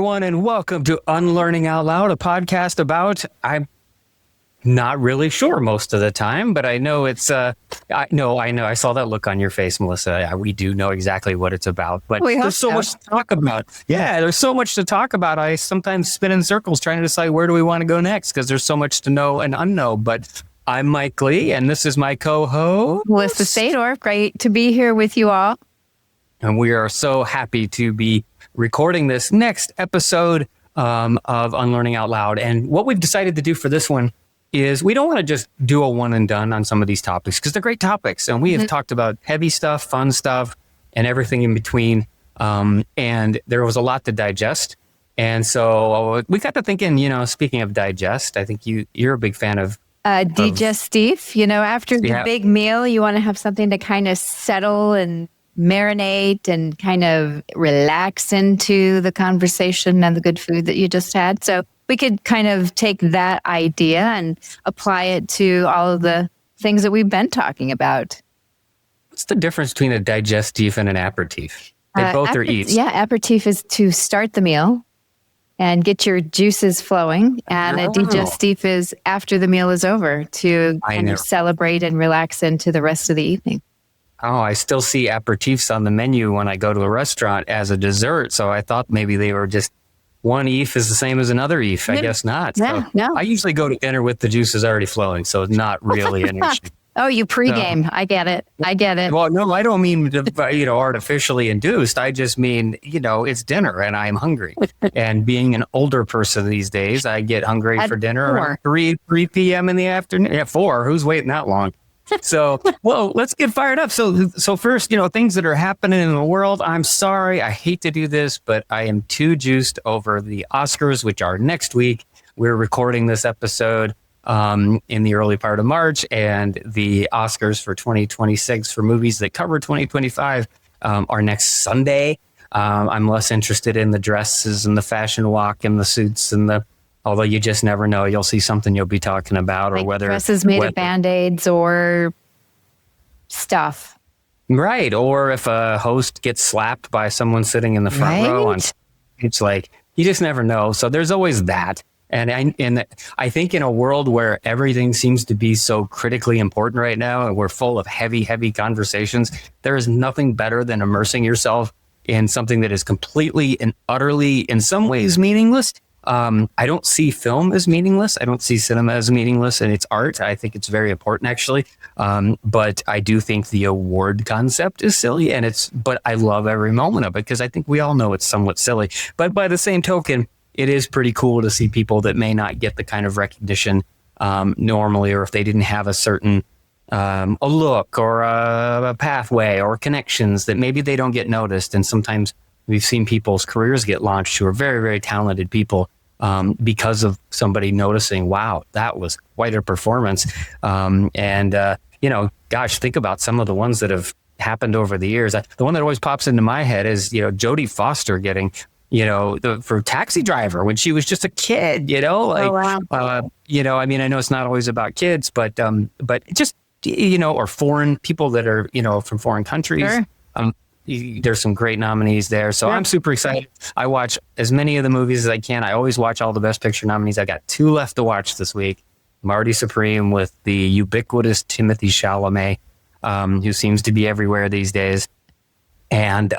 everyone, and welcome to Unlearning Out Loud, a podcast about, I'm not really sure most of the time, but I know it's, I know. I saw that look on your face, Melissa. We do know exactly what it's about, but there's so much to talk about. Yeah, there's so much to talk about. I sometimes spin in circles trying to decide where do we want to go next because there's so much to know and unknow, but I'm Mike Lee, and this is my co-host, Melissa Sador. Great to be here with you all. And we are so happy to be recording this next episode of Unlearning Out Loud. And what we've decided to do for this one is we don't want to just do a one and done on some of these topics because they're great topics. And we have talked about heavy stuff, fun stuff, and everything in between. And there was a lot to digest. And so we got to thinking, speaking of digest, I think you're a big fan of Digestif. After the big meal, you want to have something to kind of settle and marinate and kind of relax into the conversation and the good food that you just had. So we could kind of take that idea and apply it to all of the things that we've been talking about. What's the difference between a digestif and an aperitif? They both are eats. Yeah, aperitif is to start the meal and get your juices flowing. And a digestif is after the meal is over to kind of celebrate and relax into the rest of the evening. Oh, I still see aperitifs on the menu when I go to a restaurant as a dessert. So I thought maybe they were just one EEF is the same as another EEF. I guess not. Yeah, so no. I usually go to dinner with the juices already flowing. So it's not really an issue. Oh, you pregame. So, I get it. Well, no, I don't mean, artificially induced. I just mean, it's dinner and I'm hungry. And being an older person these days, I get hungry for dinner around 3 p.m. in the afternoon. Yeah, 4. Who's waiting that long? So, well, let's get fired up. So first, things that are happening in the world. I'm sorry. I hate to do this, but I am too juiced over the Oscars, which are next week. We're recording this episode in the early part of March, and the Oscars for 2026 for movies that cover 2025 are next Sunday. I'm less interested in the dresses and the fashion walk and the suits and although you just never know, you'll see something you'll be talking about, or whether dresses made of Band-Aids or stuff. Right. Or if a host gets slapped by someone sitting in the front row, it's like, you just never know. So there's always that. And I think in a world where everything seems to be so critically important right now, and we're full of heavy, heavy conversations, there is nothing better than immersing yourself in something that is completely and utterly, in some ways, meaningless. I don't see film as meaningless. I don't see cinema as meaningless, and it's art. I think it's very important, actually. But I do think the award concept is silly, but I love every moment of it because I think we all know it's somewhat silly. But by the same token, it is pretty cool to see people that may not get the kind of recognition normally, or if they didn't have a certain a look or a pathway or connections that maybe they don't get noticed. And sometimes we've seen people's careers get launched who are very, very talented people because of somebody noticing, wow, that was quite a performance. Gosh, think about some of the ones that have happened over the years. The one that always pops into my head is, Jodie Foster getting, for Taxi Driver when she was just a kid, I know it's not always about kids, but just, or foreign people that are, from foreign countries. Sure. There's some great nominees there. So I'm super excited. I watch as many of the movies as I can. I always watch all the Best Picture nominees. I got 2 left to watch this week. Marty Supreme with the ubiquitous Timothée Chalamet, who seems to be everywhere these days. And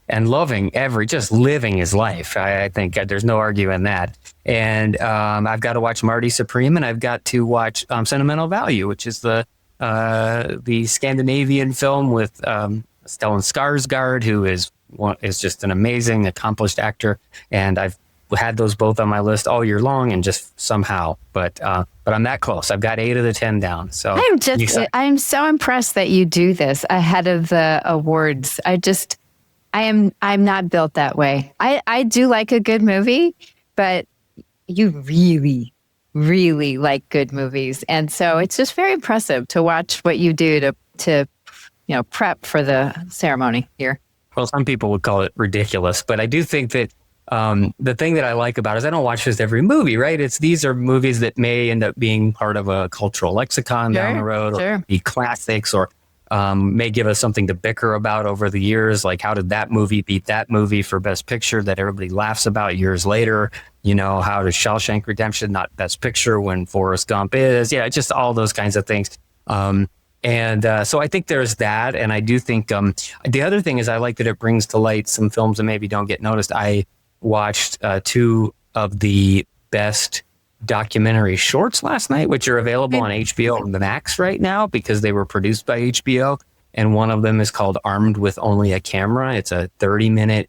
loving just living his life. I think there's no arguing that. And I've got to watch Marty Supreme, and I've got to watch Sentimental Value, which is the Scandinavian film with Stellan Skarsgård, who is just an amazing, accomplished actor, and I've had those both on my list all year long, and just somehow, but I'm that close. I've got 8 of the 10 down. So I'm so impressed that you do this ahead of the awards. I'm not built that way. I do like a good movie, but you really, really like good movies, and so it's just very impressive to watch what you do to prep for the ceremony here. Well, some people would call it ridiculous, but I do think that the thing that I like about it is I don't watch just every movie, right? These are movies that may end up being part of a cultural lexicon down the road, or be classics, or may give us something to bicker about over the years. Like, how did that movie beat that movie for Best Picture that everybody laughs about years later? You know, how does Shawshank Redemption not Best Picture when Forrest Gump is? Yeah, just all those kinds of things. So I think there's that. And I do think the other thing is I like that it brings to light some films that maybe don't get noticed. I watched 2 of the best documentary shorts last night, which are available on HBO Max right now because they were produced by HBO. And one of them is called Armed with Only a Camera. It's a 30-minute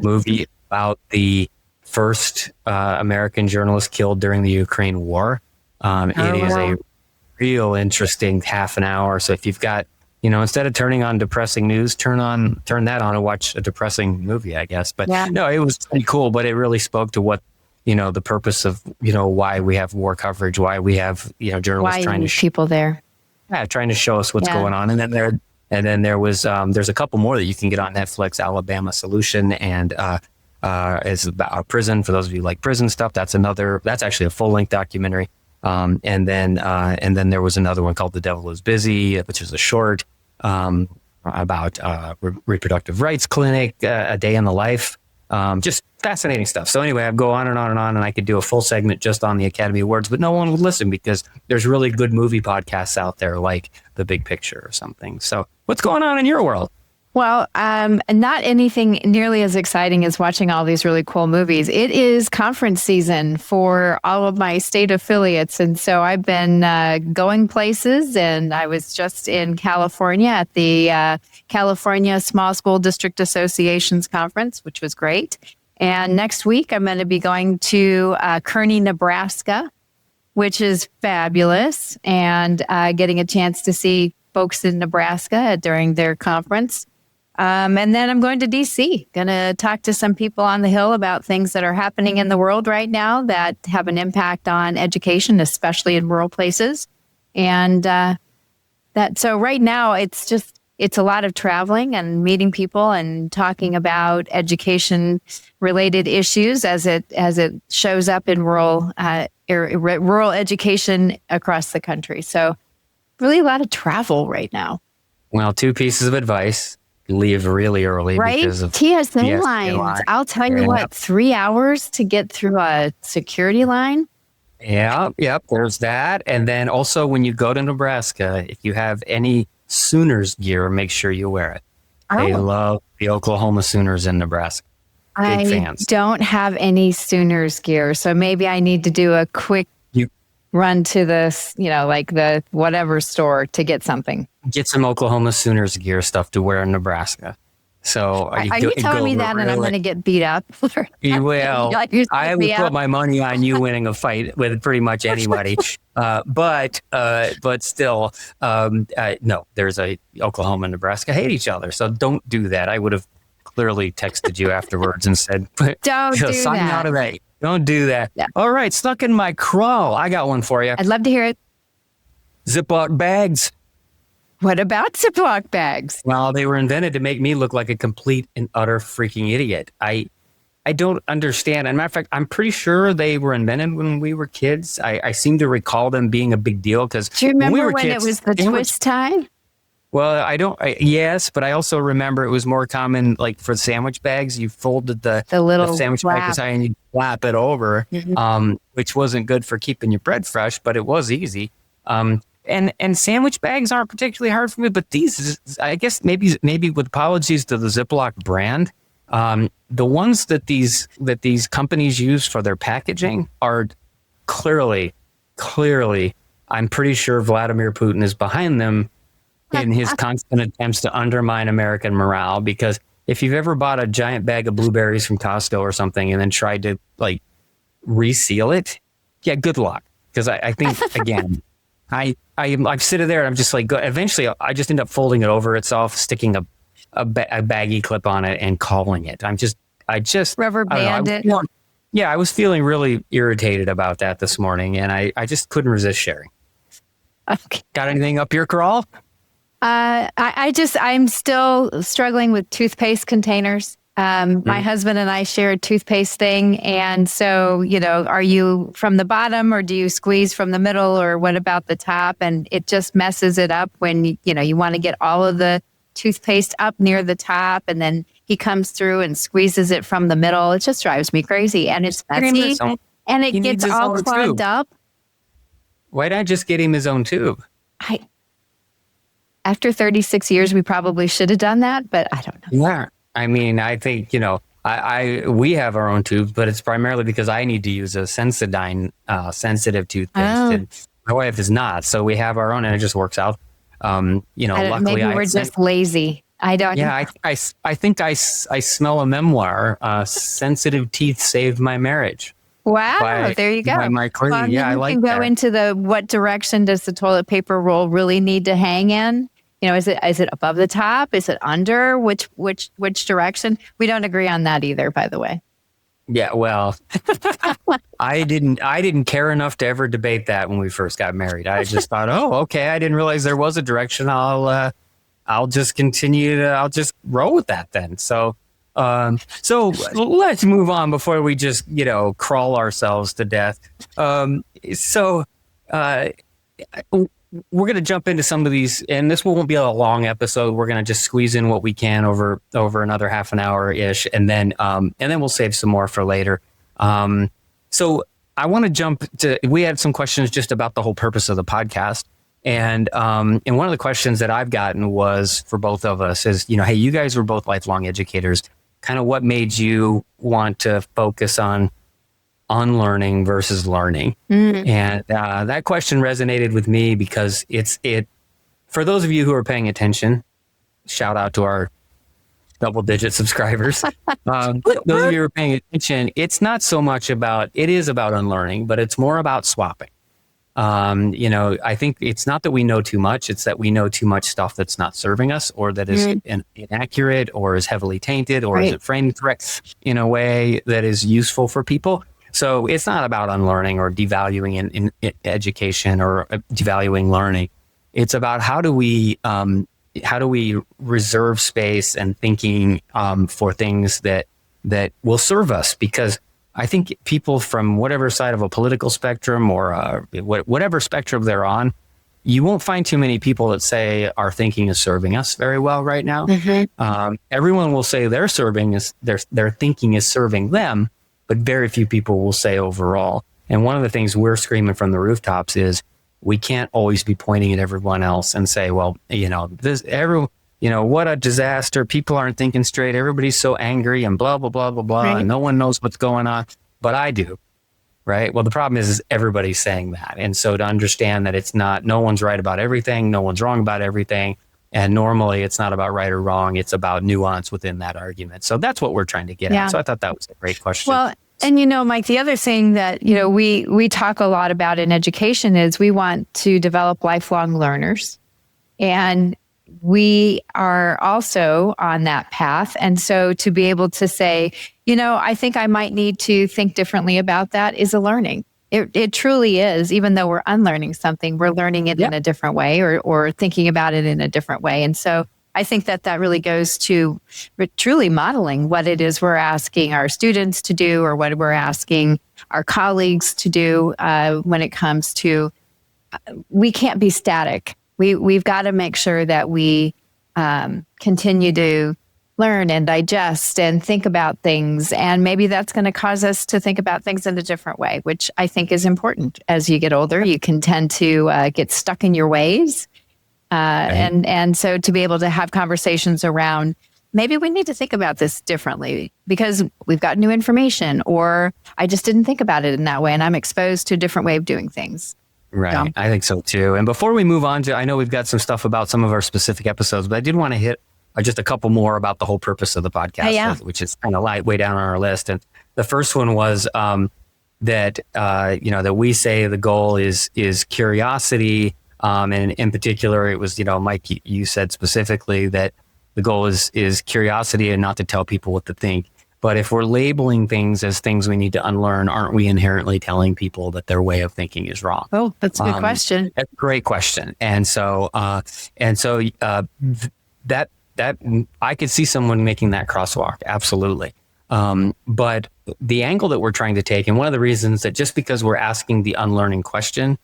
movie about the first American journalist killed during the Ukraine war. It is a real interesting half an hour. So if you've got, instead of turning on depressing news, turn that on and watch a depressing movie, I guess. But no, it was pretty cool, but it really spoke to what, the purpose of, why we have war coverage, why we have, journalists trying to people there. Yeah, trying to show us what's going on. And then there was there's a couple more that you can get on Netflix, Alabama Solution, and it's about a prison. For those of you who like prison stuff, that's actually a full-length documentary. And then there was another one called The Devil is Busy, which is a short about reproductive rights clinic, a day in the life. Just fascinating stuff. So anyway, I'd go on and on and on, and I could do a full segment just on the Academy Awards, but no one would listen because there's really good movie podcasts out there like The Big Picture or something. So what's going on in your world? Well, not anything nearly as exciting as watching all these really cool movies. It is conference season for all of my state affiliates. And so I've been going places, and I was just in California at the California Small School District Associations Conference, which was great. And next week, I'm going to be going to Kearney, Nebraska, which is fabulous, and getting a chance to see folks in Nebraska during their conference. And then I'm going to DC, going to talk to some people on the Hill about things that are happening in the world right now that have an impact on education, especially in rural places. And so right now it's a lot of traveling and meeting people and talking about education related issues as it shows up in rural education across the country. So really a lot of travel right now. Well, 2 pieces of advice. Leave really early, right? Because of TSA lines. I'll tell you what, 3 hours to get through a security line. Yeah, yep. There's that. And then also when you go to Nebraska, if you have any Sooners gear, make sure you wear it. They love the Oklahoma Sooners in Nebraska. Big fans. I don't have any Sooners gear, so maybe I need to do a quick run to the whatever store to get something. Get some Oklahoma Sooners gear stuff to wear in Nebraska. So are you telling me that, and I'm going to get beat up? Well, I would put my money on you winning a fight with pretty much anybody. But still, no. There's Oklahoma and Nebraska hate each other, so don't do that. I would have clearly texted you afterwards and said, "Don't do sign that. out of that. Don't do that." Yeah. All right, stuck in my crawl. I got one for you. I'd love to hear it. Ziploc bags. What about Ziploc bags? Well, they were invented to make me look like a complete and utter freaking idiot. I don't understand. As a matter of fact, I'm pretty sure they were invented when we were kids. I seem to recall them being a big deal because do you remember when we were when kids, it was the twist tie? Well, yes, but I also remember it was more common, like for sandwich bags, you folded the little sandwich bag aside and you flap it over, which wasn't good for keeping your bread fresh, but it was easy. And sandwich bags aren't particularly hard for me, but these, I guess maybe with apologies to the Ziploc brand, the ones that these companies use for their packaging are clearly, I'm pretty sure Vladimir Putin is behind them in his constant attempts to undermine American morale. Because if you've ever bought a giant bag of blueberries from Costco or something and then tried to reseal it, yeah, good luck. Because I think again, I sit there and I'm just like, eventually I just end up folding it over itself, sticking a baggy clip on it and calling it. I just rubber band it. Yeah, I was feeling really irritated about that this morning, and I just couldn't resist sharing. Okay. Got anything up your crawl? I'm still struggling with toothpaste containers. My husband and I share a toothpaste thing. And so, are you from the bottom or do you squeeze from the middle or what about the top? And it just messes it up when, you want to get all of the toothpaste up near the top and then he comes through and squeezes it from the middle. It just drives me crazy. And it's messy and it gets all clogged up. Why not just get him his own tube? After 36 years, we probably should have done that, but I don't know. Yeah. I mean, I think, we have our own tubes, but it's primarily because I need to use a Sensodyne sensitive toothpaste. And my wife is not. So we have our own and it just works out. Luckily maybe we're just lazy. I don't know. Yeah, I think I smell a memoir, Sensitive Teeth Saved My Marriage. Wow, there you go. By Mike Curley. Well, I like that. You can go into what direction does the toilet paper roll really need to hang in? Is it above the top? Is it under? Which direction? We don't agree on that either, by the way. Yeah, well, I didn't care enough to ever debate that when we first got married. I just thought, oh, okay, I didn't realize there was a direction. I'll just continue I'll just roll with that then. So let's move on before we just, crawl ourselves to death. We're going to jump into some of these, and this won't be a long episode. We're going to just squeeze in what we can over another half an hour ish, and then we'll save some more for later. So I want to jump to. We had some questions just about the whole purpose of the podcast, and one of the questions that I've gotten was for both of us is, hey, you guys were both lifelong educators. Kind of what made you want to focus on unlearning versus learning. And that question resonated with me because it for those of you who are paying attention, shout out to our double-digit subscribers. Those of you who are paying attention, it's not so much it is about unlearning, but it's more about swapping. I think it's not that we know too much, it's that we know too much stuff that's not serving us or that is inaccurate or is heavily tainted or is it framed correct in a way that is useful for people. So it's not about unlearning or devaluing in education or devaluing learning. It's about how do we reserve space and thinking for things that will serve us? Because I think people from whatever side of a political spectrum or whatever spectrum they're on, you won't find too many people that say our thinking is serving us very well right now. Everyone will say their thinking is serving them, but very few people will say overall. And one of the things we're screaming from the rooftops is we can't always be pointing at everyone else and say, well, what a disaster. People aren't thinking straight. Everybody's so angry and blah, blah, blah, blah, blah. And no one knows what's going on, but I do. Right. Well, the problem is everybody's saying that. And so to understand that it's not, no one's right about everything. No one's wrong about everything. And normally it's not about right or wrong. It's about nuance within that argument. So that's what we're trying to get at. So I thought that was a great question. Well, and Mike, the other thing that, we talk a lot about in education is we want to develop lifelong learners. And we are also on that path. And so to be able to say, I think I might need to think differently about that is a learning. It truly is. Even though we're unlearning something, we're learning it in a different way or thinking about it in a different way. And so I think that really goes to truly modeling what it is we're asking our students to do or what we're asking our colleagues to do when it comes to, we can't be static. We've got to make sure that we continue to learn and digest and think about things. And maybe that's going to cause us to think about things in a different way, which I think is important. As you get older, you can tend to get stuck in your ways. And so to be able to have conversations around, maybe we need to think about this differently because we've got new information, or I just didn't think about it in that way and I'm exposed to a different way of doing things. Right. I think so too. And before we move on to, I know we've got some stuff about some of our specific episodes, but I did want to hit just a couple more about the whole purpose of the podcast, which is kind of light way down on our list. And the first one was that we say the goal is curiosity. And in particular, it was, Mike, you said specifically that the goal is curiosity and not to tell people what to think. But if we're labeling things as things we need to unlearn, aren't we inherently telling people that their way of thinking is wrong? Oh, that's a good question. That's a great question. And so that I could see someone making that crosswalk. Absolutely. But the angle that we're trying to take, and one of the reasons that just because we're asking the unlearning question,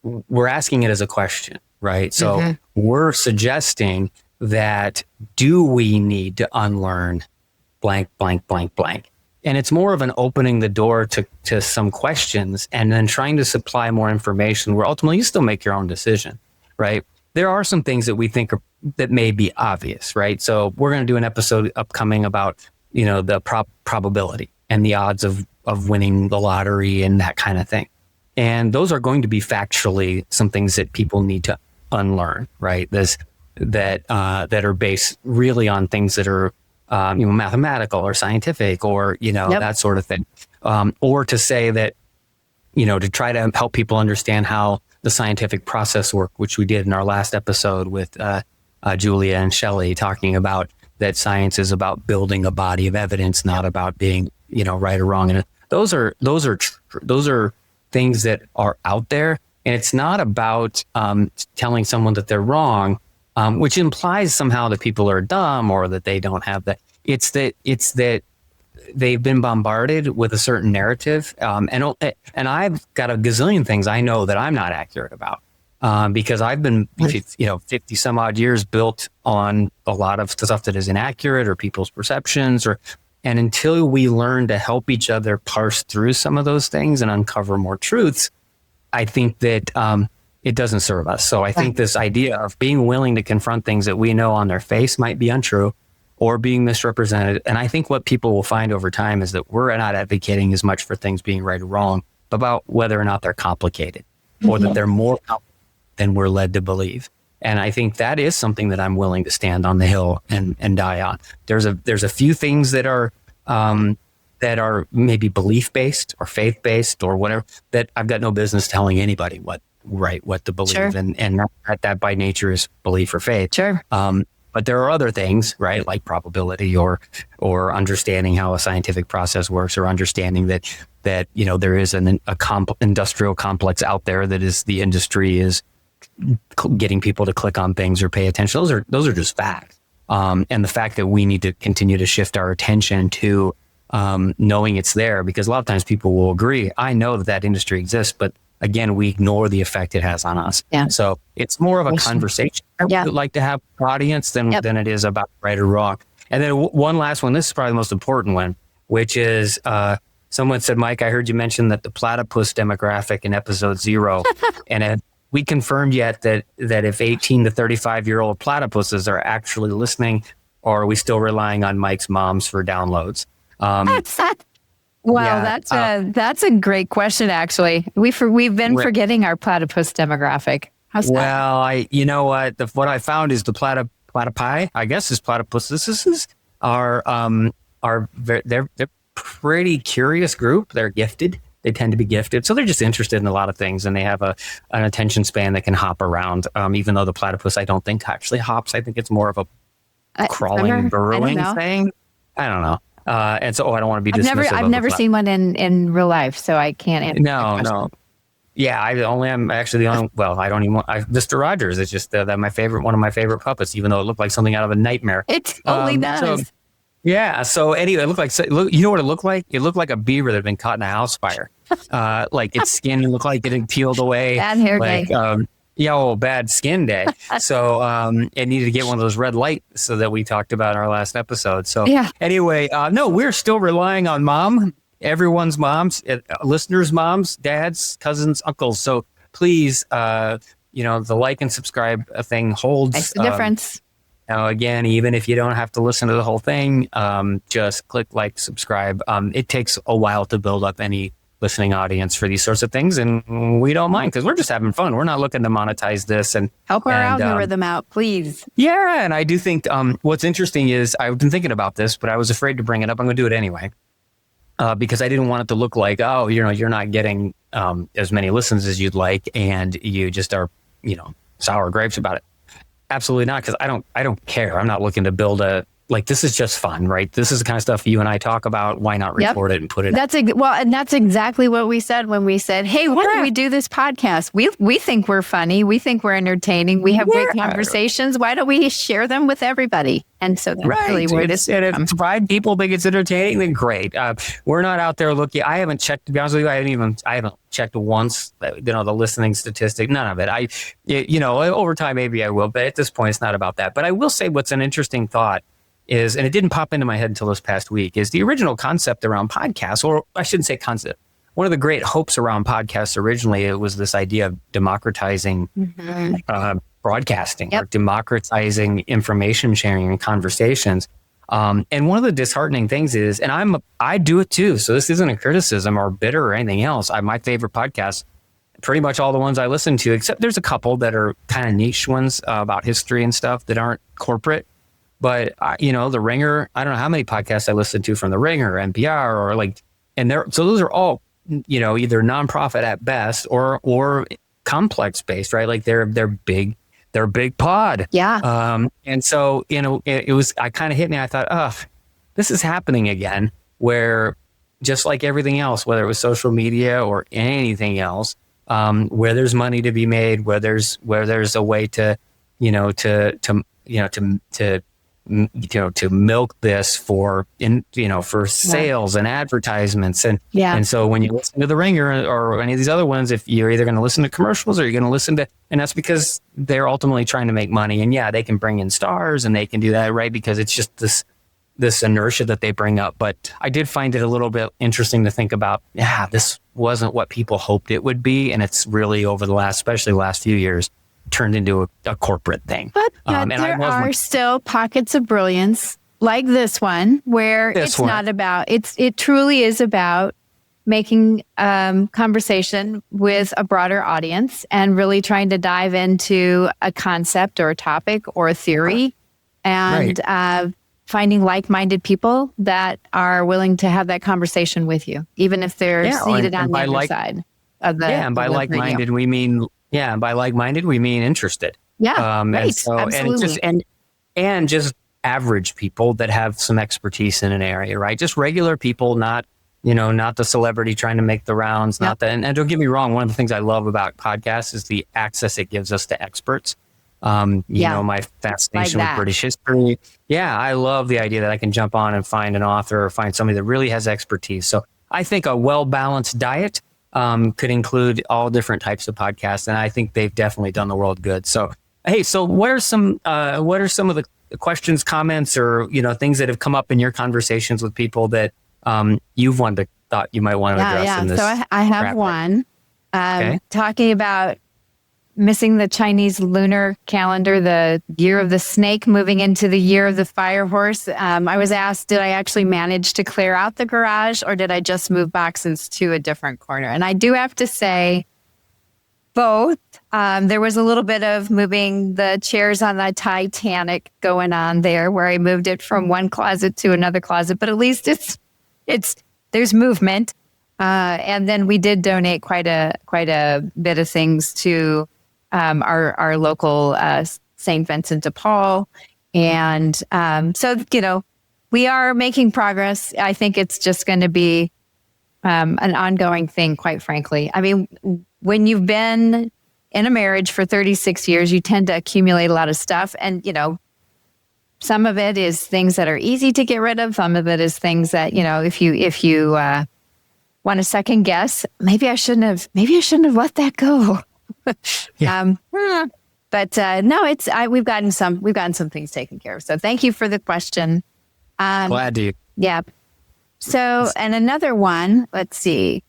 we're asking it as a question, right? So we're suggesting that, do we need to unlearn blank, blank, blank, blank? And it's more of an opening the door to some questions and then trying to supply more information where ultimately you still make your own decision, right? There are some things that we think that may be obvious, right? So we're going to do an episode upcoming about, the probability and the odds of winning the lottery and that kind of thing. And those are going to be factually some things that people need to unlearn, right? That are based really on things that are mathematical or scientific or that sort of thing, or to say that to try to help people understand how the scientific process work, which we did in our last episode with Julia and Shelley, talking about that science is about building a body of evidence, not about being right or wrong. And those are things that are out there, and it's not about telling someone that they're wrong, which implies somehow that people are dumb or that they don't have that. It's that they've been bombarded with a certain narrative, and I've got a gazillion things I know that I'm not accurate about, because I've been 50 some odd years built on a lot of stuff that is inaccurate or people's perceptions, and until we learn to help each other parse through some of those things and uncover more truths, I think that it doesn't serve us. So I think this idea of being willing to confront things that we know on their face might be untrue or being misrepresented. And I think what people will find over time is that we're not advocating as much for things being right or wrong, but about whether or not they're complicated or that they're more complicated than we're led to believe. And I think that is something that I'm willing to stand on the hill and die on. There's a few things that are maybe belief-based or faith-based or whatever, that I've got no business telling anybody what to believe. Sure. And not that by nature is belief or faith. Sure. But there are other things, right, like probability or understanding how a scientific process works, or understanding that there is an industrial complex out there that is the industry is getting people to click on things or pay attention. Those are just facts. And the fact that we need to continue to shift our attention to knowing it's there, because a lot of times people will agree, I know that industry exists, but again, we ignore the effect it has on us. Yeah. So it's more of a conversation I would like to have with our audience than it is about right or wrong. And then one last one, this is probably the most important one, which is someone said, Mike, I heard you mention that the platypus demographic in episode 0, and we confirmed yet that if 18 to 35-year-old platypuses are actually listening, or are we still relying on Mike's moms for downloads? That's a great question. Actually, we've been forgetting our platypus demographic. How's that? Well, what I found is the platypi, I guess, is platypuses they're pretty curious group. They're gifted. They tend to be gifted, so they're just interested in a lot of things, and they have an attention span that can hop around. Even though the platypus, I don't think actually hops. I think it's more of a crawling, burrowing thing. I don't know. And so, I don't want to be dismissive. I've never seen one in real life, so I can't answer. No. Yeah, I'm actually the only. Well, I don't even. Mr. Rogers is just one of my favorite puppets, even though it looked like something out of a nightmare. It totally does. So anyway, you know what it looked like? It looked like a beaver that had been caught in a house fire. Like its skin looked like it had peeled away. Bad hair day. Bad skin day. So it needed to get one of those red lights so that we talked about in our last episode. So anyway, no, we're still relying on everyone's moms, listeners' moms, dads, cousins, uncles. So please, the like and subscribe thing holds. Makes a difference. Now, again, even if you don't have to listen to the whole thing, just click like, subscribe. It takes a while to build up any listening audience for these sorts of things, and we don't mind because we're just having fun. We're not looking to monetize this and help our algorithm out, please. Yeah, and I do think what's interesting is I've been thinking about this, but I was afraid to bring it up. I'm going to do it anyway because I didn't want it to look like, you're not getting as many listens as you'd like, and you just are, sour grapes about it. Absolutely not, because I don't care. I'm not looking to build a like, this is just fun, right? This is the kind of stuff you and I talk about. Why not record it and put it out? And that's exactly what we said when we said, hey, why don't we do this podcast? We think we're funny. We think we're entertaining. We have great conversations. Why don't we share them with everybody? And so that's really where it is. And if people think it's entertaining, then great. We're not out there looking. I haven't checked, to be honest with you. I haven't checked once, the listening statistic, none of it. Over time, maybe I will, but at this point, it's not about that. But I will say what's an interesting thought is, and it didn't pop into my head until this past week, is the original concept around podcasts, or I shouldn't say concept. One of the great hopes around podcasts originally, it was this idea of democratizing broadcasting, or democratizing information sharing and conversations. And one of the disheartening things is, and I do it too, so this isn't a criticism or bitter or anything else. My favorite podcasts, pretty much all the ones I listen to, except there's a couple that are kind of niche ones about history and stuff that aren't corporate. But, The Ringer, I don't know how many podcasts I listen to from The Ringer, NPR, so those are all, either nonprofit at best or complex based, right? Like they're big pod. Yeah. And so, I kind of hit me. I thought, this is happening again, where just like everything else, whether it was social media or anything else, where there's money to be made, where there's a way to milk this for sales and advertisements. And so when you listen to The Ringer or any of these other ones, if you're either going to listen to commercials or you're going to listen to, and that's because they're ultimately trying to make money. And they can bring in stars and they can do that, right? Because it's just this inertia that they bring up. But I did find it a little bit interesting to think about, this wasn't what people hoped it would be. And it's really over especially the last few years, turned into a corporate thing. But there are still pockets of brilliance like this one, where it truly is about making conversation with a broader audience and really trying to dive into a concept or a topic or a theory and finding like-minded people that are willing to have that conversation with you, even if they're seated on the other side of the and by like-minded, we mean interested. Yeah, right. Absolutely. And just average people that have some expertise in an area, right? Just regular people, not the celebrity trying to make the rounds, and don't get me wrong, one of the things I love about podcasts is the access it gives us to experts. My fascination with British history. Yeah, I love the idea that I can jump on and find an author or find somebody that really has expertise. So I think a well-balanced diet could include all different types of podcasts, and I think they've definitely done the world good. So, hey, what are some of the questions, comments, or things that have come up in your conversations with people that you've thought you might want to address in this? So I have one talking about missing the Chinese lunar calendar, the year of the snake moving into the year of the fire horse. I was asked, did I actually manage to clear out the garage, or did I just move boxes to a different corner? And I do have to say both. There was a little bit of moving the chairs on the Titanic going on there, where I moved it from one closet to another closet, but at least there's movement. And then we did donate quite a bit of things to our local St. Vincent de Paul. And so, we are making progress. I think it's just going to be an ongoing thing, quite frankly. I mean, when you've been in a marriage for 36 years, you tend to accumulate a lot of stuff. And, some of it is things that are easy to get rid of. Some of it is things that, if you want to second guess, maybe I shouldn't have let that go. But no, we've gotten some things taken care of. So thank you for the question. Glad to. Yeah. So, and another one, let's see,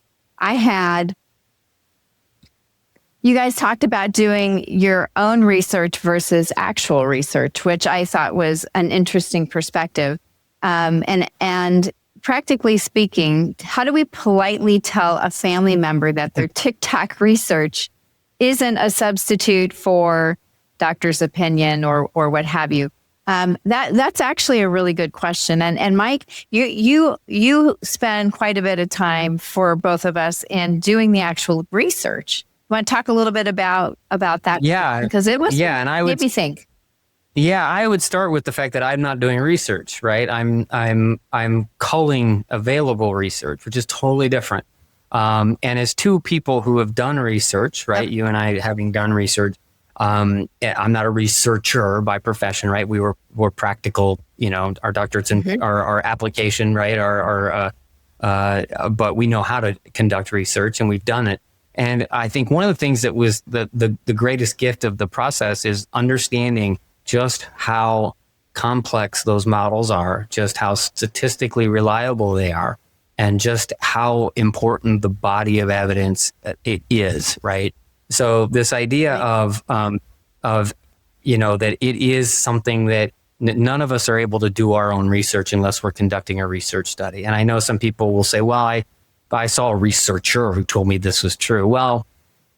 you guys talked about doing your own research versus actual research, which I thought was an interesting perspective. And practically speaking, how do we politely tell a family member that their TikTok research isn't a substitute for doctor's opinion or what have you? That's actually a really good question. And Mike, you spend quite a bit of time for both of us in doing the actual research. You want to talk a little bit about that? Yeah, because it was and I would made me think. Yeah, I would start with the fact that I'm not doing research, right? I'm culling available research, which is totally different. And as two people who have done research, right? Yep. You and I having done research, I'm not a researcher by profession, right? We're practical, our doctorates and our application, right? But we know how to conduct research and we've done it. And I think one of the things that was the greatest gift of the process is understanding just how complex those models are, just how statistically reliable they are, and just how important the body of evidence it is, right? So this idea of that it is something that none of us are able to do our own research unless we're conducting a research study. And I know some people will say, well, I saw a researcher who told me this was true. Well,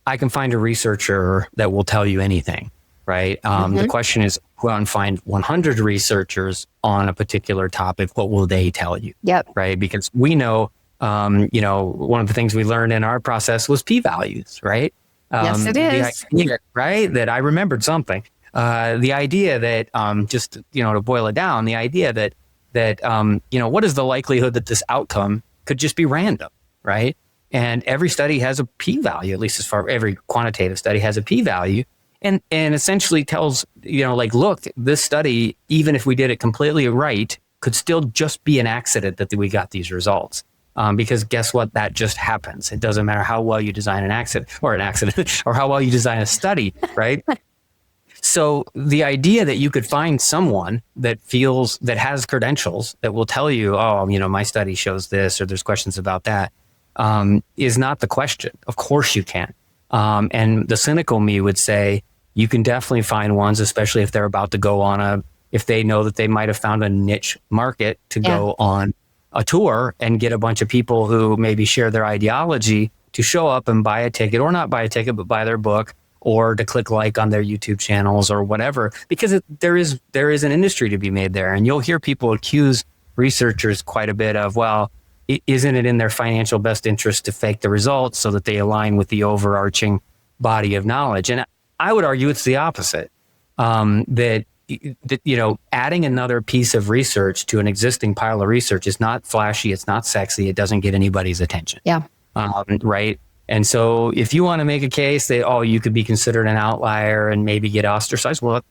I can find a researcher that will tell you anything, right? The question is, go out and find 100 researchers on a particular topic. What will they tell you? Yep. Right? Because we know, one of the things we learned in our process was p-values, right? Yes, it is. The idea, right? That I remembered something. The idea that, just, to boil it down, the idea that what is the likelihood that this outcome could just be random, right? And every study has a p-value, at least every quantitative study has a p-value, and essentially tells, look, this study, even if we did it completely right, could still just be an accident that we got these results. Because guess what? That just happens. It doesn't matter how well you design an accident, or how well you design a study, right? So the idea that you could find someone that has credentials that will tell you, my study shows this, or there's questions about that, is not the question. Of course you can. And the cynical me would say, you can definitely find ones, especially if they're about to go if they know that they might have found a niche market to go on a tour and get a bunch of people who maybe share their ideology to show up and buy a ticket, or not buy a ticket, but buy their book, or to click like on their YouTube channels or whatever, because there is an industry to be made there. And you'll hear people accuse researchers quite a bit of, well, isn't it in their financial best interest to fake the results so that they align with the overarching body of knowledge? And I would argue it's the opposite, that adding another piece of research to an existing pile of research is not flashy, it's not sexy, it doesn't get anybody's attention. Yeah. Right. And so if you want to make a case that, you could be considered an outlier and maybe get ostracized, well,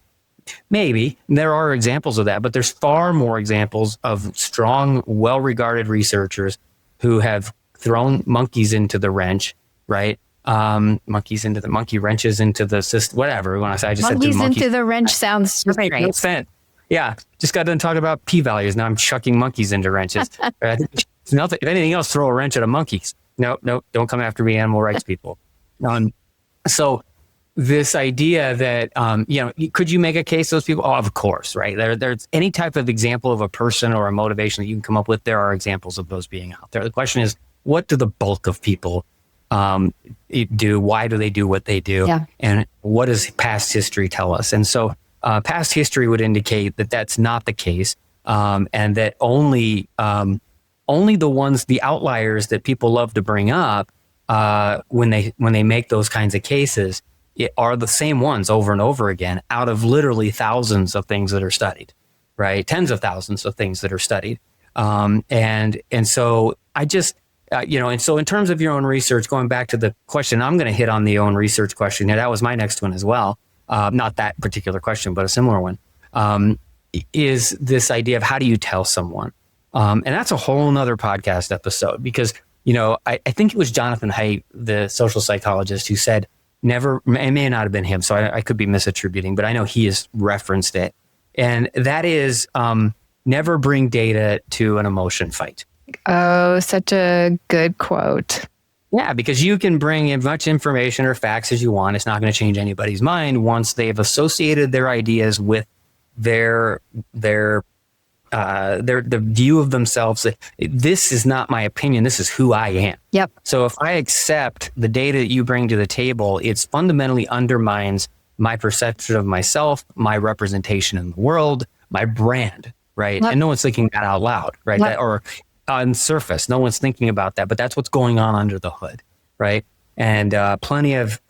maybe there are examples of that, but there's far more examples of strong, well-regarded researchers who have thrown monkeys into the wrench, right? Monkey wrenches into the system, whatever. I just said monkeys into the wrench sounds great. Yeah, just got done talking about p-values. Now I'm chucking monkeys into wrenches. Nothing. If anything else, throw a wrench at a monkey. No, don't come after me, animal rights people. So this idea that, could you make a case those people? Oh, of course, right? There's any type of example of a person or a motivation that you can come up with. There are examples of those being out there. The question is, what do the bulk of people do? Why do they do what they do? Yeah. And what does past history tell us? And so past history would indicate that that's not the case, and that only the outliers that people love to bring up when they make those kinds of cases are the same ones over and over again out of literally thousands of things that are studied, right? Tens of thousands of things that are studied. And so I just, and so in terms of your own research, going back to the question, I'm going to hit on the own research question here. That was my next one as well. Not that particular question, but a similar one, is this idea of how do you tell someone? And that's a whole nother podcast episode because, I think it was Jonathan Haidt, the social psychologist, who said, it may not have been him, so I could be misattributing, but I know he has referenced it. And that is, never bring data to an emotion fight. Oh, such a good quote. Yeah, because you can bring as much information or facts as you want. It's not going to change anybody's mind once they've associated their ideas with their view of themselves. This is not my opinion. This is who I am. Yep. So if I accept the data that you bring to the table, it fundamentally undermines my perception of myself, my representation in the world, my brand, right? Yep. And no one's thinking that out loud, right? Yep. Or on surface, no one's thinking about that, but that's what's going on under the hood, right? And plenty of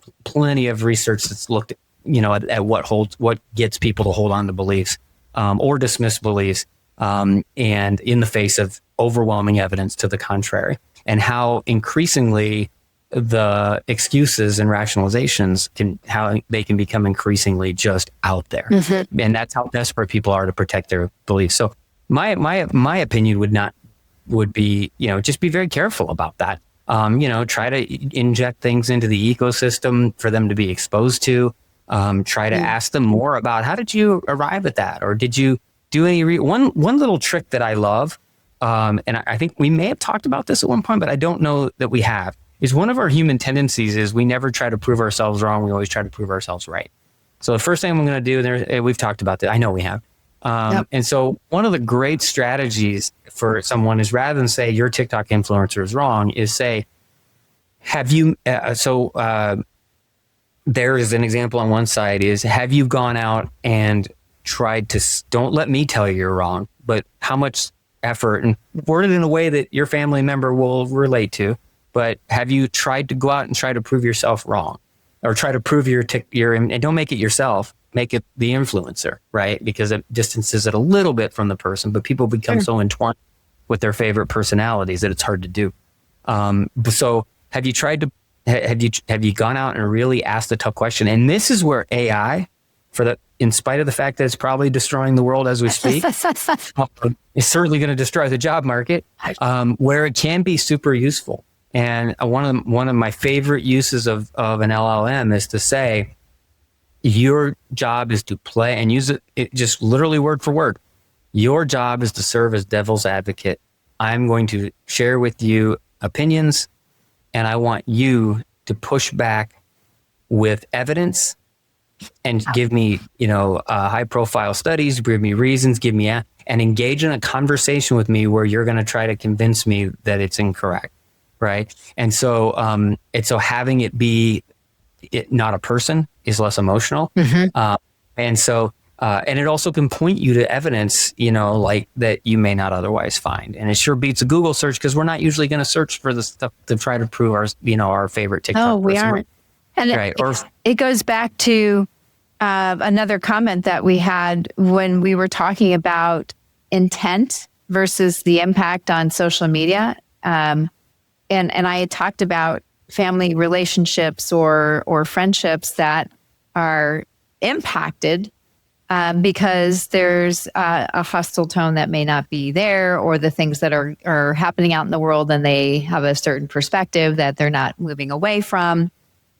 research that's looked at what gets people to hold on to beliefs or dismiss beliefs, and in the face of overwhelming evidence to the contrary, and how increasingly the excuses and rationalizations how they can become increasingly just out there. Mm-hmm. And that's how desperate people are to protect their beliefs. So my opinion would be, just be very careful about that. Try to inject things into the ecosystem for them to be exposed to. Try to ask them more about, how did you arrive at that? Or did you do any, one little trick that I love, and I think we may have talked about this at one point, but I don't know that we have, is one of our human tendencies is we never try to prove ourselves wrong. We always try to prove ourselves right. So the first thing I'm going to do, we've talked about that. I know we have. Yep. And so one of the great strategies for someone is, rather than say your TikTok influencer is wrong, is say, have you, there is an example on one side is, have you gone out and tried to, don't let me tell you you're wrong, but how much effort, and word it in a way that your family member will relate to, but have you tried to go out and try to prove yourself wrong, or try to prove your and don't make it yourself, make it the influencer, right? Because it distances it a little bit from the person, but people become so entwined with their favorite personalities that it's hard to do. So have you tried to, have you gone out and really asked a tough question? And this is where AI, in spite of the fact that it's probably destroying the world as we speak, it's certainly going to destroy the job market, where it can be super useful. And one of my favorite uses of an LLM is to say, your job is to play, and use it just literally word for word. Your job is to serve as devil's advocate. I'm going to share with you opinions, and I want you to push back with evidence and give me, high profile studies, give me reasons, and engage in a conversation with me where you're going to try to convince me that it's incorrect. Right. And so, having it be not a person is less emotional. Mm-hmm. And it also can point you to evidence, like that you may not otherwise find. And it sure beats a Google search, because we're not usually going to search for the stuff to try to prove our favorite TikTok. Oh, we aren't. And right. It goes back to another comment that we had when we were talking about intent versus the impact on social media. And I had talked about family relationships or friendships that are impacted because there's a hostile tone that may not be there, or the things that are happening out in the world, and they have a certain perspective that they're not moving away from,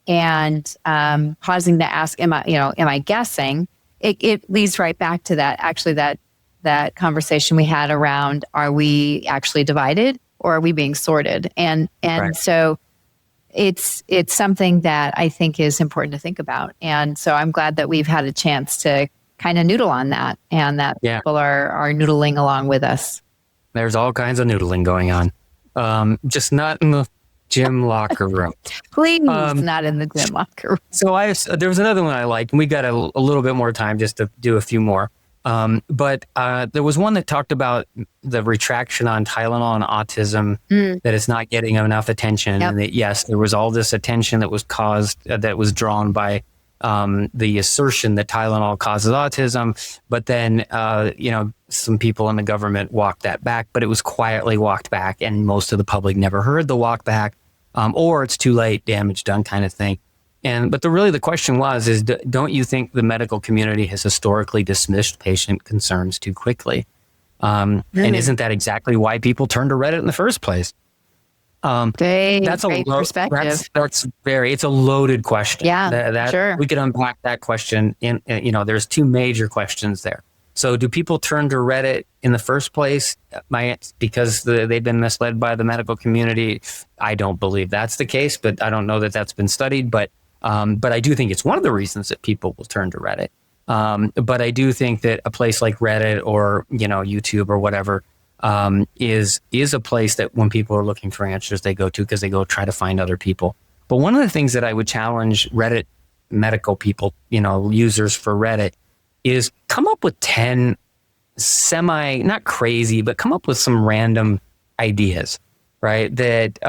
and pausing to ask, am I guessing? It leads right back to that, actually, that conversation we had around, are we actually divided, or are we being sorted? And right. So it's something that I think is important to think about. And so I'm glad that we've had a chance to kind of noodle on that, and that people are noodling along with us. There's all kinds of noodling going on. Just not in the gym locker room. Please, not in the gym locker room. So there was another one I liked, and we got a little bit more time just to do a few more. But there was one that talked about the retraction on Tylenol and autism, that it's not getting enough attention. Yep. And that, yes, there was all this attention that was that was drawn by the assertion that Tylenol causes autism. But then, some people in the government walked that back, but it was quietly walked back, and most of the public never heard the walk back, or it's too late, damage done kind of thing. But the question is, don't you think the medical community has historically dismissed patient concerns too quickly? And isn't that exactly why people turn to Reddit in the first place? That's a perspective. It's a loaded question. Yeah, sure. We could unpack that question. There's two major questions there. So do people turn to Reddit in the first place because they've been misled by the medical community? I don't believe that's the case, but I don't know that that's been studied. But I do think it's one of the reasons that people will turn to Reddit. But I do think that a place like Reddit or, YouTube or whatever, is a place that when people are looking for answers, they go to, because they go try to find other people. But one of the things that I would challenge Reddit medical people, users for Reddit, is come up with 10 not crazy, but come up with some random ideas, right? That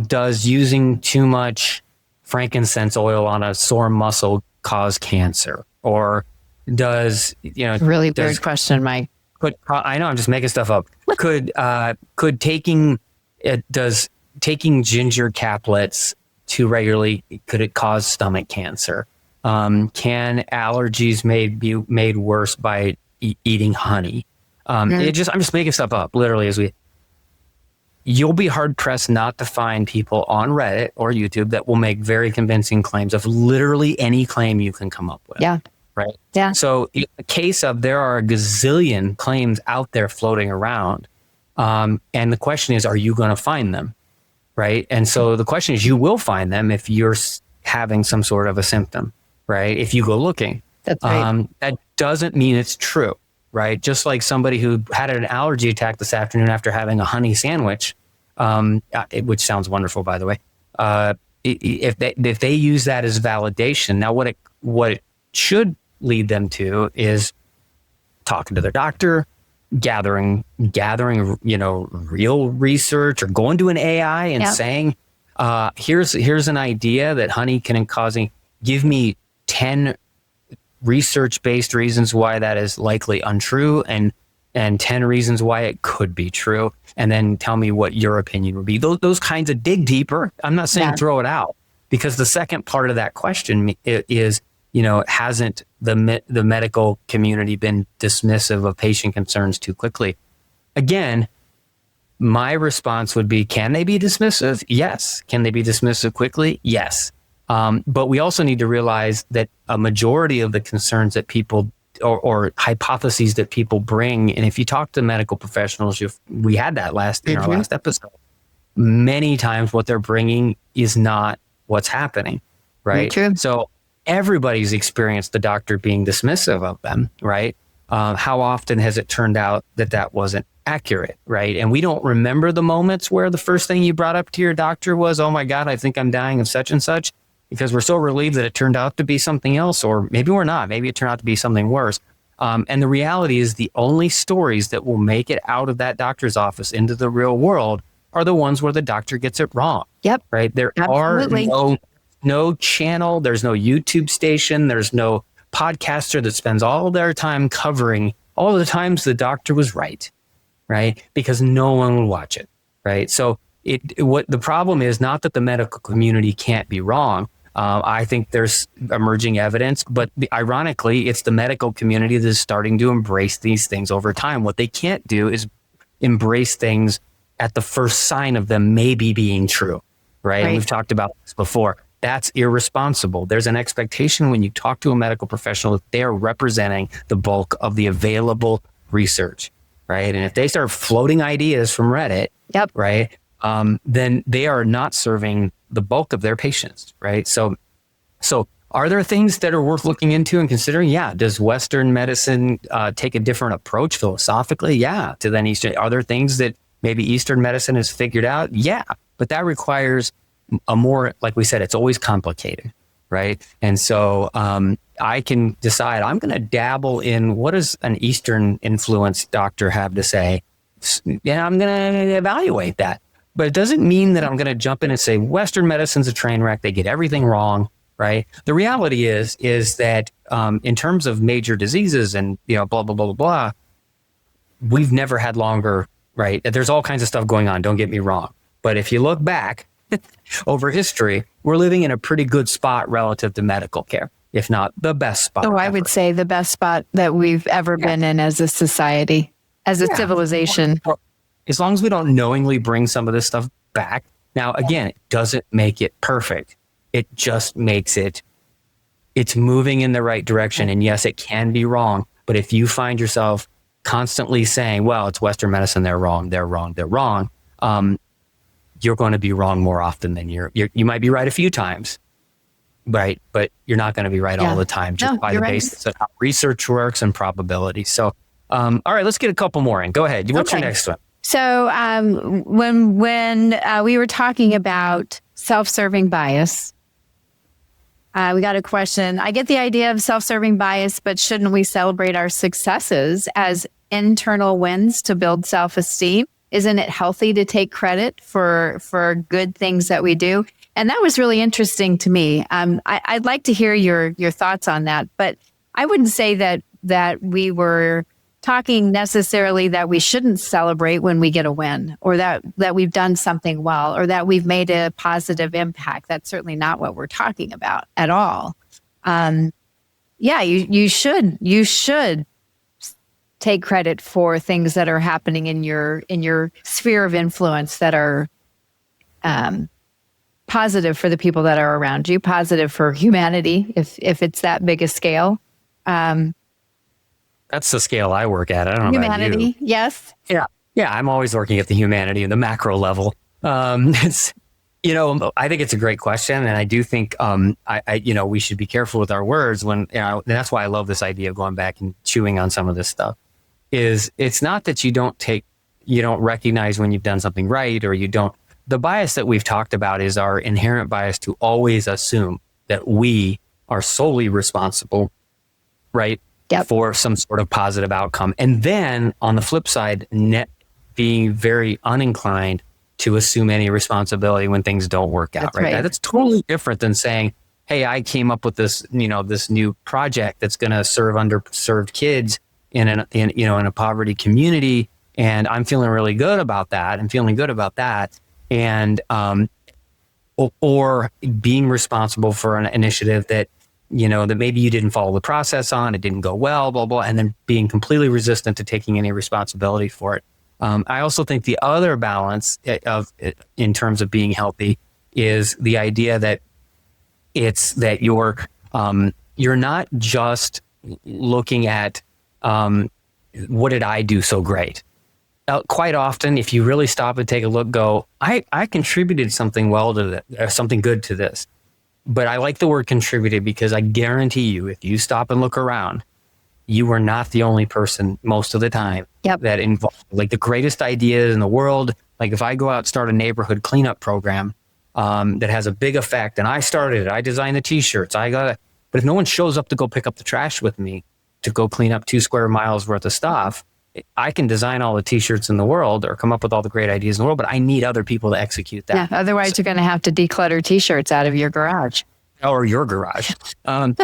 does using too much frankincense oil on a sore muscle cause cancer? Or does, Really weird question, Mike. I know I'm just making stuff up. Could taking ginger caplets too regularly, could it cause stomach cancer? Can allergies be made worse by eating honey? I'm just making stuff up, literally. You'll be hard pressed not to find people on Reddit or YouTube that will make very convincing claims of literally any claim you can come up with. Yeah. Right. Yeah. So in the case of, there are a gazillion claims out there floating around. And the question is, are you going to find them? Right. And so the question is, you will find them if you're having some sort of a symptom, right? If you go looking. That's right. That doesn't mean it's true. Right. Just like somebody who had an allergy attack this afternoon after having a honey sandwich, which sounds wonderful, by the way. If they use that as validation, now what it should lead them to is talking to their doctor, gathering, real research, or going to an AI and saying, here's an idea that honey can cause. Give me 10 research-based reasons why that is likely untrue, and 10 reasons why it could be true, and then tell me what your opinion would be. Those kinds of dig deeper. I'm not saying throw it out, because the second part of that question is, hasn't the medical community been dismissive of patient concerns too quickly? Again, my response would be, can they be dismissive? Yes. Can they be dismissive quickly? Yes. But we also need to realize that a majority of the concerns that people or hypotheses that people bring, and if you talk to medical professionals, we had that in our last episode, many times what they're bringing is not what's happening, right? True. So everybody's experienced the doctor being dismissive of them, right? How often has it turned out that wasn't accurate, right? And we don't remember the moments where the first thing you brought up to your doctor was, oh my God, I think I'm dying of such and such, because we're so relieved that it turned out to be something else, or maybe we're not. Maybe it turned out to be something worse. And the reality is, the only stories that will make it out of that doctor's office into the real world are the ones where the doctor gets it wrong. Yep. Right. There Absolutely. are no channel. There's no YouTube station. There's no podcaster that spends all their time covering all the times the doctor was right. Right. Because no one will watch it. Right. So what the problem is, not that the medical community can't be wrong. I think there's emerging evidence, but ironically, it's the medical community that is starting to embrace these things over time. What they can't do is embrace things at the first sign of them maybe being true, right? And we've talked about this before. That's irresponsible. There's an expectation when you talk to a medical professional that they are representing the bulk of the available research, right? And if they start floating ideas from Reddit, right, then they are not serving the bulk of their patients, right? So are there things that are worth looking into and considering? Yeah. Does Western medicine take a different approach philosophically? Yeah. To then Eastern. Are there things that maybe Eastern medicine has figured out? Yeah. But that requires a more, like we said, it's always complicated, right? And so I can decide I'm going to dabble in, what does an Eastern influenced doctor have to say? Yeah, I'm going to evaluate that. But it doesn't mean that I'm going to jump in and say Western medicine's a train wreck. They get everything wrong, right? The reality is that in terms of major diseases and, blah, blah, blah, blah, blah, we've never had longer, right? There's all kinds of stuff going on. Don't get me wrong. But if you look back over history, we're living in a pretty good spot relative to medical care, if not the best spot. I would say the best spot that we've ever been in as a society, as a civilization. As long as we don't knowingly bring some of this stuff back. Now, again, it doesn't make it perfect. It just makes it's moving in the right direction. And yes, it can be wrong. But if you find yourself constantly saying, well, it's Western medicine, they're wrong, you're going to be wrong more often than you might be right a few times, right? But you're not going to be right all the time, just by the basis of how research works and probability. So, all right, let's get a couple more in. Go ahead. What's your next one? So when we were talking about self-serving bias, we got a question. I get the idea of self-serving bias, but shouldn't we celebrate our successes as internal wins to build self-esteem? Isn't it healthy to take credit for good things that we do? And that was really interesting to me. I'd like to hear your thoughts on that, but I wouldn't say that we were talking necessarily that we shouldn't celebrate when we get a win, or that we've done something well, or that we've made a positive impact. That's certainly not what we're talking about at all. Yeah, you should take credit for things that are happening in your sphere of influence that are positive for the people that are around you, positive for humanity, if it's that big a scale. That's the scale I work at. I don't know humanity, about you. Yes. Yeah. I'm always working at the humanity, the macro level. It's, I think it's a great question, and I do think we should be careful with our words when. And that's why I love this idea of going back and chewing on some of this stuff. It's not that you don't recognize when you've done something right, or you don't. The bias that we've talked about is our inherent bias to always assume that we are solely responsible, right? Yep. For some sort of positive outcome. And then on the flip side, being very uninclined to assume any responsibility when things don't work out. Right. That's totally different than saying, hey, I came up with this, this new project that's going to serve underserved kids in a poverty community. And I'm feeling really good about that. And, or being responsible for an initiative that maybe you didn't follow the process on, it didn't go well, blah, blah, and then being completely resistant to taking any responsibility for it. I also think the other balance in terms of being healthy is the idea that it's that you're not just looking at what did I do so great. Quite often, if you really stop and take a look, go, I contributed something well to this, something good to this. But I like the word contributed because I guarantee you, if you stop and look around, you were not the only person most of the time that involved. Like the greatest ideas in the world. Like if I go out and start a neighborhood cleanup program that has a big effect, and I started it, I designed the T-shirts, but if no one shows up to go pick up the trash with me to go clean up 2 square miles worth of stuff, I can design all the T-shirts in the world or come up with all the great ideas in the world, but I need other people to execute that. Yeah, otherwise you're going to have to declutter T-shirts out of your garage. Or your garage. And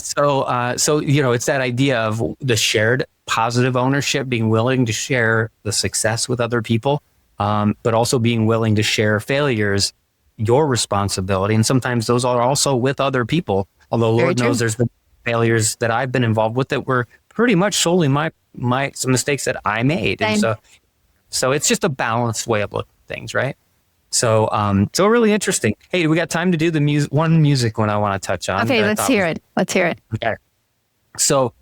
so, it's that idea of the shared positive ownership, being willing to share the success with other people, but also being willing to share failures, your responsibility. And sometimes those are also with other people, although Lord knows there's been failures that I've been involved with that were pretty much solely some mistakes that I made. Same. And so it's just a balanced way of looking at things, right? So really interesting. Hey, we got time to do the music one I want to touch on. Okay, let's hear it. Okay. So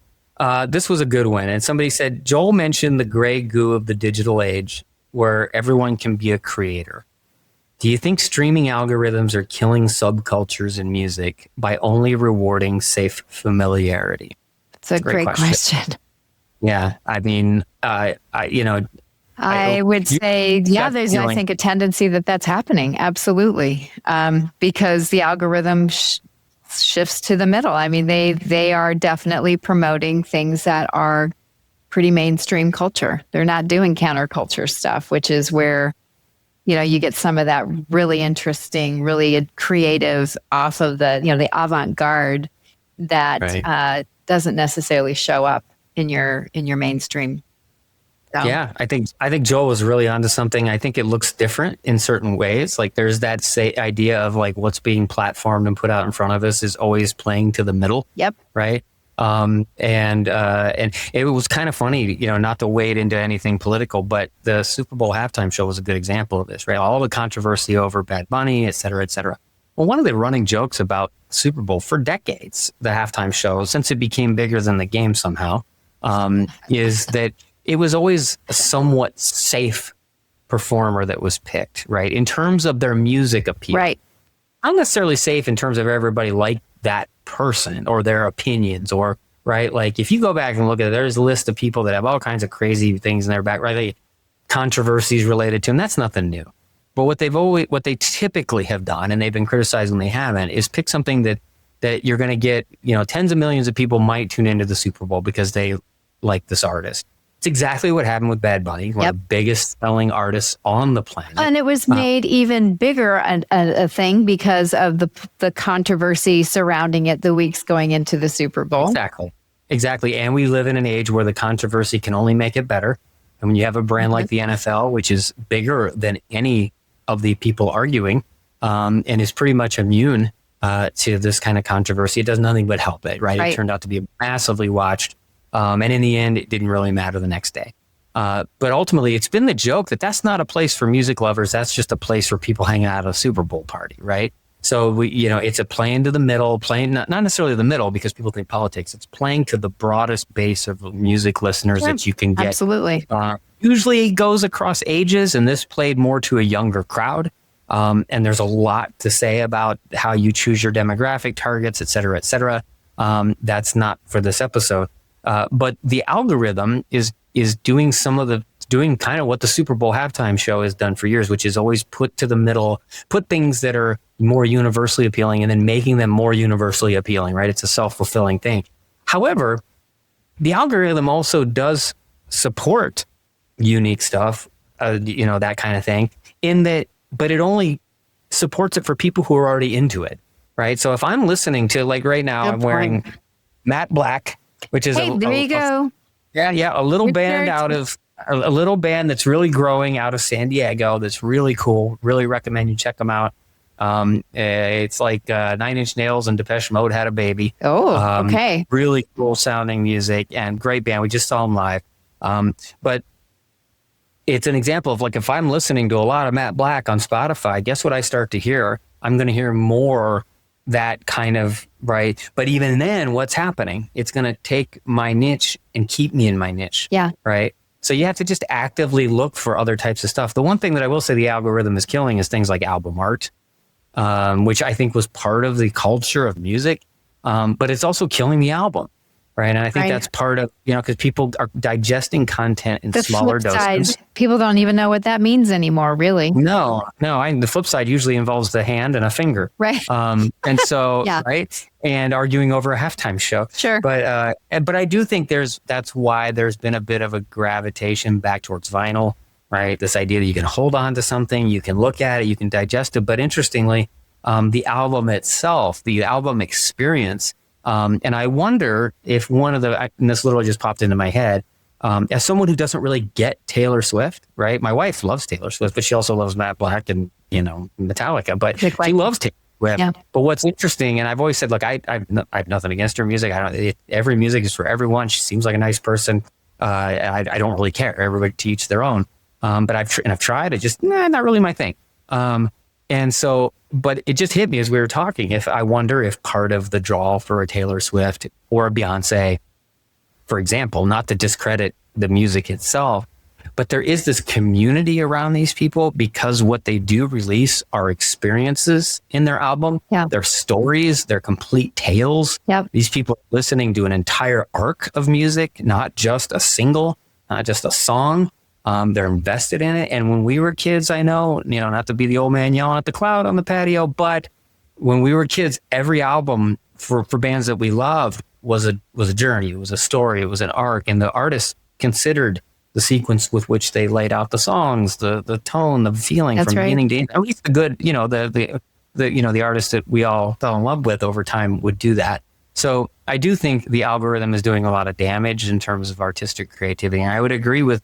this was a good one. And somebody said, Joel mentioned the gray goo of the digital age where everyone can be a creator. Do you think streaming algorithms are killing subcultures in music by only rewarding safe familiarity? It's a great question. Yeah. I mean, I would say, there's, I think, a tendency that's happening. Absolutely. Because the algorithm shifts to the middle. I mean, they are definitely promoting things that are pretty mainstream culture. They're not doing counterculture stuff, which is where, you get some of that really interesting, really creative off of the avant-garde that doesn't necessarily show up in your mainstream. So. Yeah, I think Joel was really onto something. I think it looks different in certain ways. Like there's that idea of like what's being platformed and put out in front of us is always playing to the middle. Yep. Right. And it was kind of funny, not to wade into anything political, but the Super Bowl halftime show was a good example of this, right? All the controversy over Bad Bunny, et cetera, et cetera. Well, one of the running jokes about Super Bowl for decades, the halftime show, since it became bigger than the game somehow, is that it was always a somewhat safe performer that was picked, right? In terms of their music appeal. Right. Not necessarily safe in terms of everybody liked that person or their opinions or, right? Like if you go back and look at it, there's a list of people that have all kinds of crazy things in their back, right? Like controversies related to them. That's nothing new. But what they typically have done, and they've been criticized when they haven't, is pick something that you're going to get, tens of millions of people might tune into the Super Bowl because they like this artist. It's exactly what happened with Bad Bunny, one of the biggest selling artists on the planet. And it was made even bigger a thing because of the controversy surrounding it the weeks going into the Super Bowl. Exactly. And we live in an age where the controversy can only make it better. And when you have a brand like the NFL, which is bigger than any of the people arguing, and is pretty much immune to this kind of controversy, it does nothing but help it, right? It turned out to be massively watched. And in the end, it didn't really matter the next day. But ultimately, it's been the joke that that's not a place for music lovers. That's just a place for people hanging out at a Super Bowl party, right? So, it's a playing to the middle, playing not necessarily the middle because people think politics. It's playing to the broadest base of music listeners that you can get. Absolutely. Usually goes across ages, and this played more to a younger crowd. And there's a lot to say about how you choose your demographic targets, et cetera, et cetera. That's not for this episode. But the algorithm is doing kind of what the Super Bowl halftime show has done for years, which is always put to the middle, put things that are more universally appealing and then making them more universally appealing, right? It's a self-fulfilling thing. However, the algorithm also does support unique stuff, that kind of thing but it only supports it for people who are already into it, right? So if I'm listening to, like right now, I'm wearing Matte Black, which is a little band that's really growing out of San Diego. That's really cool. Really recommend you check them out. It's like 9 Inch Nails and Depeche Mode had a baby. Okay. Really cool sounding music and great band. We just saw them live. But it's an example of, like, if I'm listening to a lot of Matte Black on Spotify, guess what I start to hear? I'm going to hear more that kind of, right? But even then, what's happening? It's going to take my niche and keep me in my niche. Yeah. Right. So you have to just actively look for other types of stuff. The one thing that I will say the algorithm is killing is things like album art, which I think was part of the culture of music. But it's also killing the album. Right. And I think that's part of, because people are digesting content in smaller doses. People don't even know what that means anymore, really. No. The flip side usually involves the hand and a finger. Right. And so, right. And arguing over a halftime show. Sure. But I do think that's why there's been a bit of a gravitation back towards vinyl, right? This idea that you can hold on to something, you can look at it, you can digest it. But interestingly, the album itself, the album experience, and I wonder if and this literally just popped into my head, as someone who doesn't really get Taylor Swift, right? My wife loves Taylor Swift, but she also loves Matte Black and, Metallica, but she loves Taylor Swift. Yeah. But what's interesting, and I've always said, look, I have nothing against her music. Every music is for everyone. She seems like a nice person. I don't really care. Everybody to each their own. But I've tried. It just, not really my thing. And so, but it just hit me as we were talking. I wonder if part of the draw for a Taylor Swift or a Beyonce, for example, not to discredit the music itself, but there is this community around these people because what they do release are experiences in their album, their stories, their complete tales. Yep. These people are listening to an entire arc of music, not just a single, not just a song. They're invested in it. And when we were kids, I know, not to be the old man yelling at the cloud on the patio, but when we were kids, every album for bands that we loved was a journey. It was a story. It was an arc. And the artist considered the sequence with which they laid out the songs, the tone, the feeling from beginning to end. At least the good, the artist that we all fell in love with over time would do that. So I do think the algorithm is doing a lot of damage in terms of artistic creativity. And I would agree with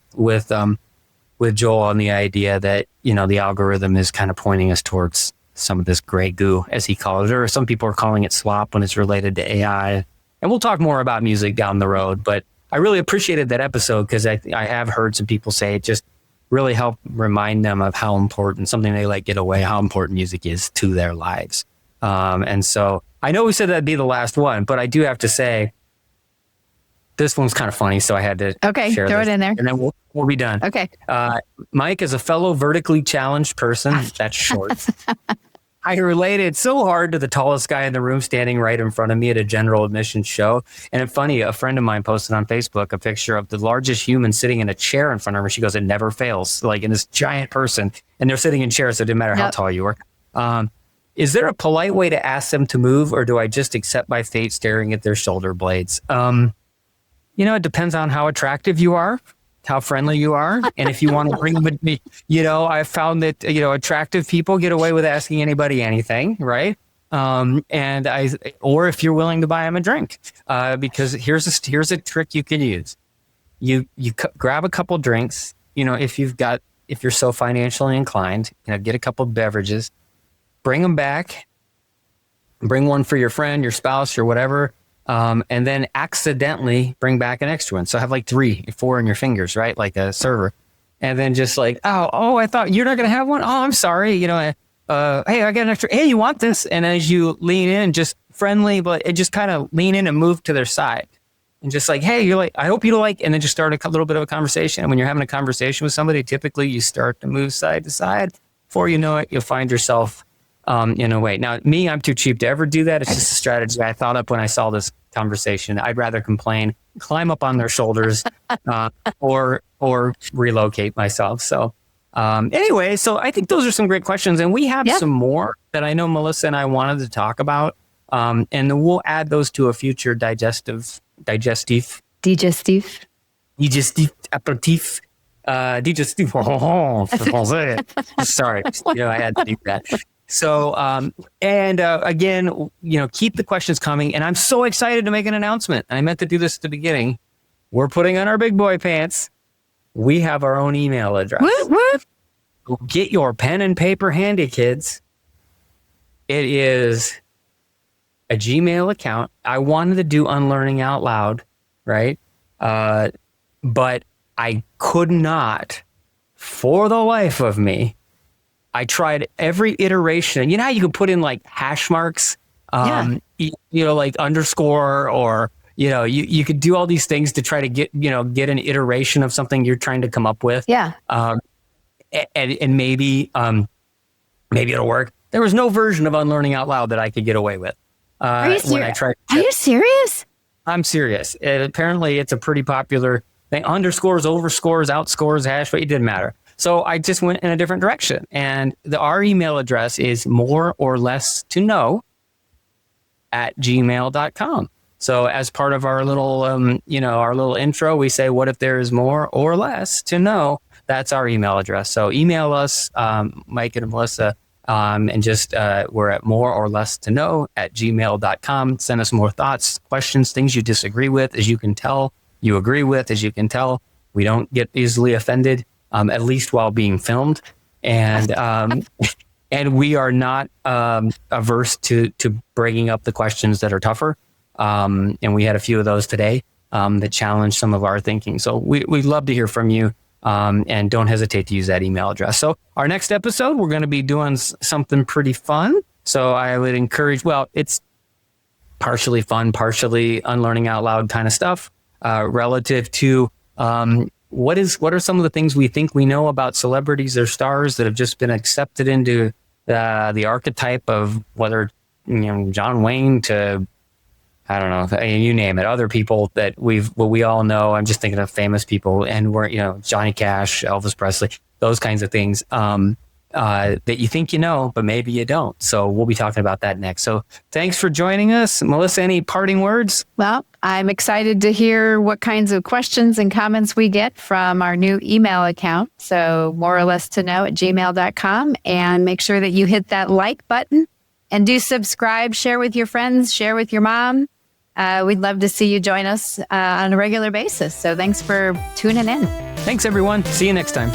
Joel on the idea that, the algorithm is kind of pointing us towards some of this gray goo, as he calls it, or some people are calling it slop when it's related to AI. And we'll talk more about music down the road, but I really appreciated that episode because I have heard some people say it just really helped remind them of how important something they let get away, how important music is to their lives. And so I know we said that'd be the last one, but I do have to say this one's kind of funny, so I had to share throw it in there. And then we'll be done. Okay. Mike is a fellow vertically challenged person. That's short. I related so hard to the tallest guy in the room standing right in front of me at a general admissions show. And it's funny, a friend of mine posted on Facebook a picture of the largest human sitting in a chair in front of her. She goes, it never fails, like in this giant person. And they're sitting in chairs, so it didn't matter how tall you were. Is there a polite way to ask them to move, or do I just accept my fate staring at their shoulder blades? It depends on how attractive you are. how friendly you are. And if you want to bring them, I found that, attractive people get away with asking anybody anything, right? Or if you're willing to buy them a drink, because here's a trick you can use. You grab a couple drinks, if you're so financially inclined, get a couple beverages, bring them back, bring one for your friend, your spouse, or whatever. And then accidentally bring back an extra one. So have like 3, 4 in your fingers, right? Like a server. And then just like, I thought you're not going to have one. Oh, I'm sorry. Hey, I got an extra. Hey, you want this? And as you lean in, just friendly, but it just kind of lean in and move to their side. And just like, hey, you're like, I hope you like, and then just start a little bit of a conversation. And when you're having a conversation with somebody, typically you start to move side to side. Before you know it, you'll find yourself in a way. Now, me, I'm too cheap to ever do that. It's just a strategy I thought up when I saw this conversation. I'd rather complain, climb up on their shoulders, or relocate myself. So anyway, so I think those are some great questions. And we have some more that I know Melissa and I wanted to talk about. And then we'll add those to a future digestif aperitif. Sorry, I had to do that. So, again, keep the questions coming. And I'm so excited to make an announcement. I meant to do this at the beginning. We're putting on our big boy pants. We have our own email address. What? Get your pen and paper handy, kids. It is a Gmail account. I wanted to do Unlearning Out Loud, right? But I could not, for the life of me. I tried every iteration. You know how you can put in like hash marks, like underscore, or, you could do all these things to try to get an iteration of something you're trying to come up with. Yeah. And maybe it'll work. There was no version of Unlearning Out Loud that I could get away with. Are you serious? I'm serious. Apparently it's a pretty popular thing. Underscores, overscores, outscores, hash, but it didn't matter. So I just went in a different direction. And our email address is moreorlesstoKnow@gmail.com. So as part of our little, our little intro, we say, what if there is more or less to know? That's our email address. So email us, Mike and Melissa, and just we're at moreorlesstoKnow@gmail.com. Send us more thoughts, questions, things you disagree with. As you can tell, you agree with. As you can tell, we don't get easily offended. At least while being filmed, and we are not averse to bringing up the questions that are tougher. And we had a few of those today that challenged some of our thinking. So we'd love to hear from you, and don't hesitate to use that email address. So our next episode, we're going to be doing something pretty fun. So I would encourage. Well, it's partially fun, partially Unlearning Out Loud kind of stuff relative to. What are some of the things we think we know about celebrities or stars that have just been accepted into the archetype of whether John Wayne to I don't know, you name it, other people that we all know. I'm just thinking of famous people, and we're Johnny Cash, Elvis Presley, those kinds of things that you think but maybe you don't. So we'll be talking about that next. So thanks for joining us. Melissa, any parting words? Well, I'm excited to hear what kinds of questions and comments we get from our new email account. So moreorlesstoKnow@gmail.com, and make sure that you hit that like button and do subscribe, share with your friends, share with your mom. We'd love to see you join us on a regular basis. So thanks for tuning in. Thanks, everyone. See you next time.